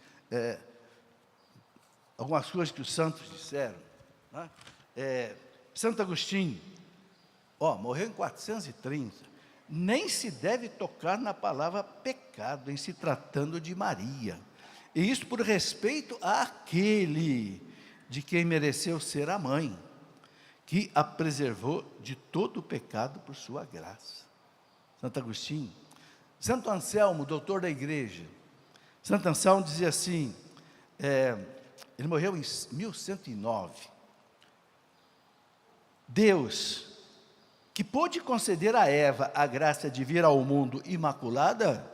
algumas coisas que os santos disseram, né? Santo Agostinho, morreu em 430, nem se deve tocar na palavra pecado, em se tratando de Maria, e isso por respeito àquele de quem mereceu ser a mãe, que a preservou de todo o pecado por sua graça. Santo Agostinho. Santo Anselmo, doutor da igreja. Santo Anselmo dizia assim, ele morreu em 1109. Deus, que pôde conceder a Eva a graça de vir ao mundo imaculada,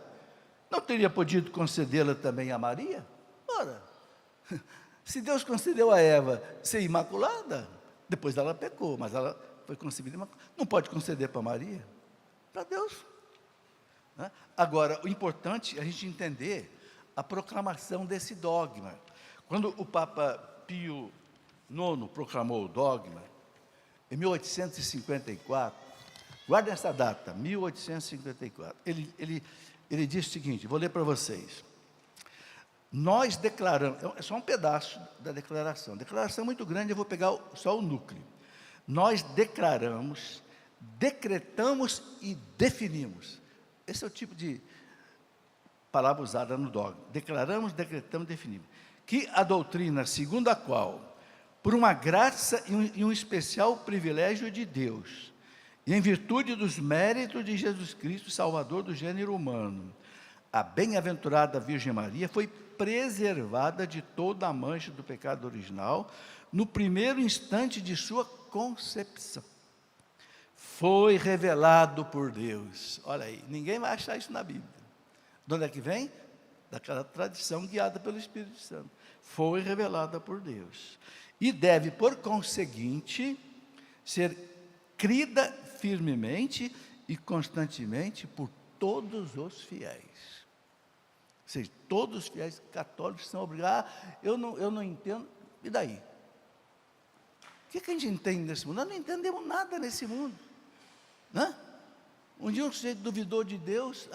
não teria podido concedê-la também a Maria? Ora, se Deus concedeu a Eva ser imaculada, depois ela pecou, mas ela foi concebida imaculada, não pode conceder para Maria? Para Deus, né? Agora, o importante é a gente entender a proclamação desse dogma. Quando o Papa Pio IX proclamou o dogma, em 1854, guardem essa data, 1854, ele disse o seguinte, vou ler para vocês. Nós declaramos, é só um pedaço da declaração, a declaração é muito grande, eu vou pegar só o núcleo. Nós declaramos, decretamos e definimos. Esse é o tipo de palavra usada no dogma. Declaramos, decretamos, definimos. Que a doutrina segundo a qual por uma graça e um especial privilégio de Deus, e em virtude dos méritos de Jesus Cristo, Salvador do gênero humano, a bem-aventurada Virgem Maria foi preservada de toda a mancha do pecado original, no primeiro instante de sua concepção. Foi revelado por Deus. Olha aí, ninguém vai achar isso na Bíblia. De onde é que vem? Daquela tradição guiada pelo Espírito Santo. Foi revelada por Deus. E deve, por conseguinte, ser crida firmemente e constantemente por todos os fiéis. Ou seja, todos os fiéis católicos são obrigados. Eu não entendo. E daí? O que a gente entende nesse mundo? Nós não entendemos nada nesse mundo. Né? Um dia um sujeito duvidou de Deus.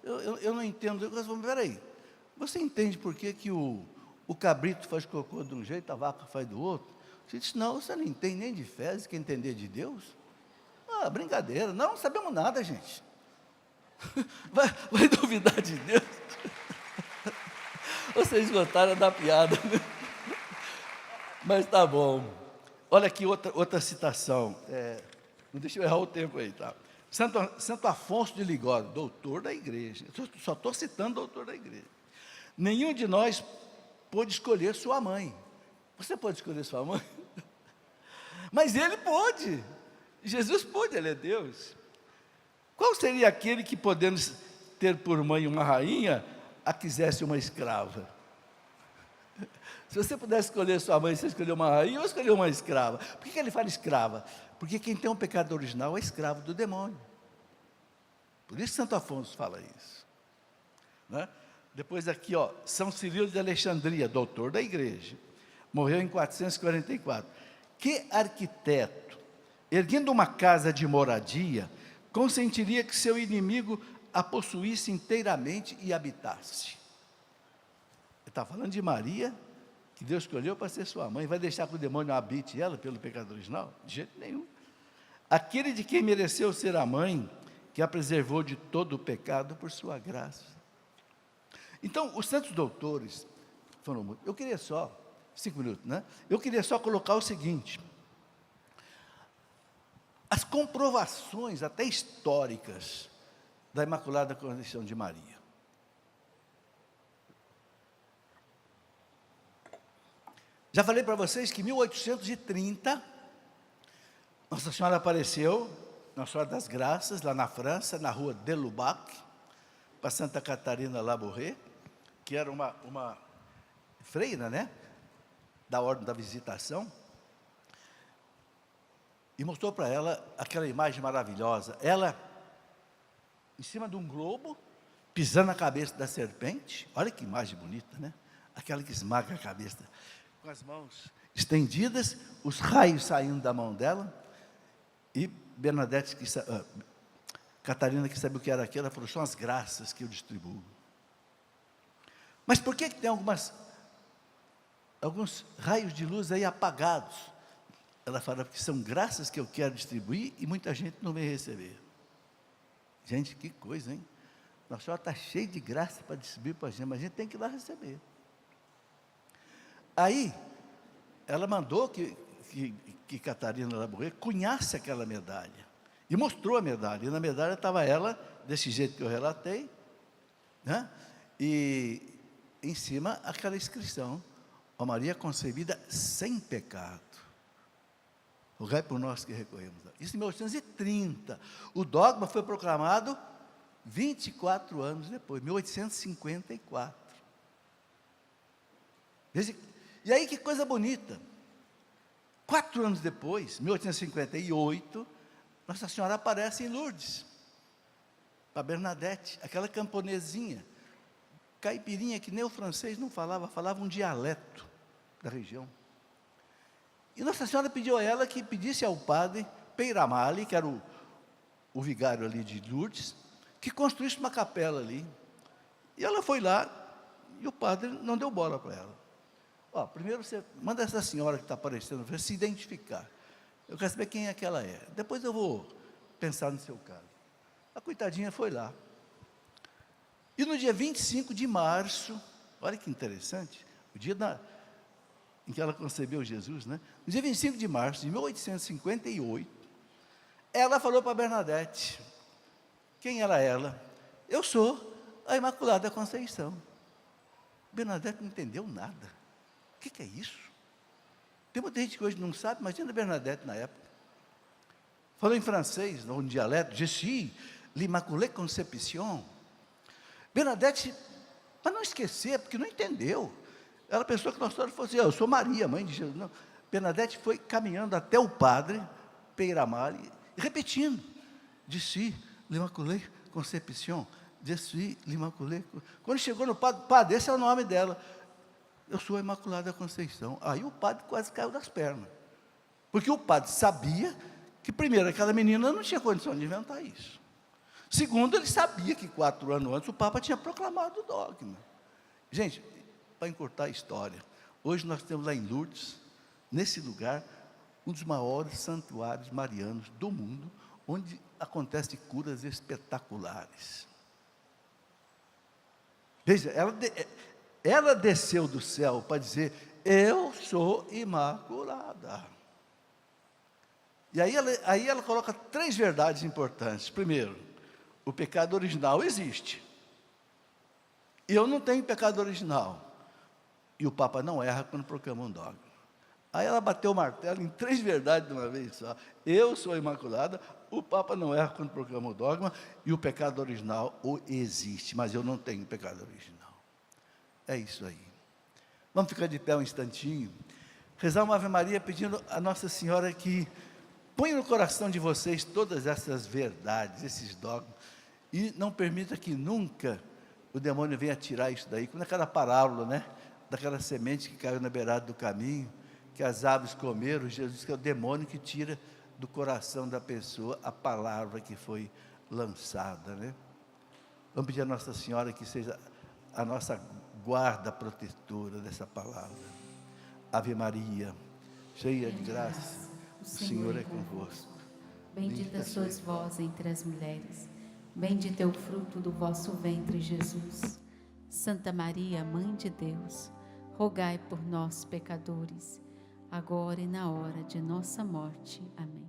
Eu não entendo. Eu falei, peraí, você entende por que o cabrito faz cocô de um jeito, a vaca faz do outro? Você disse, não, você não entende nem de fezes, quer entender de Deus? Brincadeira, não sabemos nada, gente. Vai duvidar de Deus? Vocês gostaram da piada, né? Mas tá bom. Olha aqui outra citação. Não deixa eu errar o tempo aí, tá? Santo Afonso de Ligório, doutor da igreja. Eu só estou citando doutor da igreja. Nenhum de nós pôde escolher sua mãe. Você pode escolher sua mãe? Mas ele pôde. Jesus pôde, ele é Deus. Qual seria aquele que, podendo ter por mãe uma rainha, a quisesse uma escrava? Se você pudesse escolher sua mãe, você escolheu uma rainha ou escolheu uma escrava? Por que ele fala escrava? Porque quem tem um pecado original é escravo do demônio. Por isso Santo Afonso fala isso. Né? Depois aqui, São Cirilo de Alexandria, doutor da igreja, morreu em 444. Que arquiteto, erguendo uma casa de moradia, consentiria que seu inimigo a possuísse inteiramente e habitasse? Ele está falando de Maria, que Deus escolheu para ser sua mãe. Vai deixar que o demônio habite ela pelo pecado original? De jeito nenhum. Aquele de quem mereceu ser a mãe, que a preservou de todo o pecado por sua graça. Então, os santos doutores foram muito. Eu queria só, 5 minutos, né? Eu queria só colocar o seguinte: as comprovações até históricas da Imaculada Conceição de Maria. Já falei para vocês que em 1830, Nossa Senhora apareceu, Nossa Senhora das Graças, lá na França, na rua de Lubac, para Santa Catarina Labouré, que era uma freira, né, da Ordem da Visitação, e mostrou para ela aquela imagem maravilhosa, ela em cima de um globo, pisando na cabeça da serpente. Olha que imagem bonita, né? Aquela que esmaga a cabeça, com as mãos estendidas, os raios saindo da mão dela, e Bernadette, Catarina, que sabe o que era aquilo, ela falou, são as graças que eu distribuo. Mas por que tem alguns raios de luz aí apagados? Ela fala, porque são graças que eu quero distribuir e muita gente não vem receber. Gente, que coisa, hein? Nossa Senhora está cheia de graça para distribuir para a gente, mas a gente tem que ir lá receber. Aí, ela mandou que Catarina Labouré cunhasse aquela medalha, e mostrou a medalha, e na medalha estava ela, desse jeito que eu relatei, né? E em cima aquela inscrição, ó Maria concebida sem pecado, rogai por nós que recorremos. Isso em 1830, o dogma foi proclamado 24 anos depois, 1854. E aí que coisa bonita, 4 anos depois, 1858, Nossa Senhora aparece em Lourdes, para Bernadette, aquela camponesinha, caipirinha que nem o francês não falava, falava um dialeto da região. E Nossa Senhora pediu a ela que pedisse ao padre Peiramale, que era o vigário ali de Lourdes, que construísse uma capela ali. E ela foi lá, e o padre não deu bola para ela. Primeiro você manda essa senhora que está aparecendo, para se identificar. Eu quero saber quem é que ela é. Depois eu vou pensar no seu caso. A coitadinha foi lá. E no dia 25 de março, olha que interessante, o dia em que ela concebeu Jesus, né? No dia 25 de março de 1858, ela falou para Bernadette. Quem era ela? Eu sou a Imaculada Conceição. Bernadette não entendeu nada. O que é isso? Tem muita gente que hoje não sabe, imagina a Bernadette na época. Falou em francês, no dialeto, Je suis l'Immaculée Conception. Bernadette, para não esquecer, porque não entendeu. Ela pensou que Nossa Senhora fosse, eu sou Maria, mãe de Jesus. Não. Bernadette foi caminhando até o padre, Peyramale, repetindo, Je suis l'Immaculée Conception, Je suis l'Immaculée. Quando chegou no padre, esse é o nome dela. Eu sou a Imaculada Conceição. Aí o padre quase caiu das pernas. Porque o padre sabia que, primeiro, aquela menina não tinha condição de inventar isso. Segundo, ele sabia que 4 anos antes o Papa tinha proclamado o dogma. Gente, para encurtar a história, hoje nós temos lá em Lourdes, nesse lugar, um dos maiores santuários marianos do mundo, onde acontecem curas espetaculares. Veja, ela desceu do céu para dizer, eu sou imaculada. E aí ela coloca 3 verdades importantes. Primeiro, o pecado original existe. E eu não tenho pecado original. E o Papa não erra quando proclama um dogma. Aí ela bateu o martelo em 3 verdades de uma vez só. Eu sou imaculada, o Papa não erra quando proclama o dogma, e o pecado original existe, mas eu não tenho pecado original. É isso aí. Vamos ficar de pé um instantinho, rezar uma Ave Maria pedindo a Nossa Senhora que ponha no coração de vocês todas essas verdades, esses dogmas, e não permita que nunca o demônio venha tirar isso daí, como naquela parábola, né? Daquela semente que caiu na beirada do caminho, que as aves comeram. Jesus disse que é o demônio que tira do coração da pessoa a palavra que foi lançada, né? Vamos pedir a Nossa Senhora que seja a nossa guarda protetora dessa palavra. Ave Maria, cheia de graça, o Senhor é convosco. Bendita sois vós entre as mulheres, bendito é o fruto do vosso ventre, Jesus. Santa Maria, Mãe de Deus, rogai por nós, pecadores, agora e na hora de nossa morte. Amém.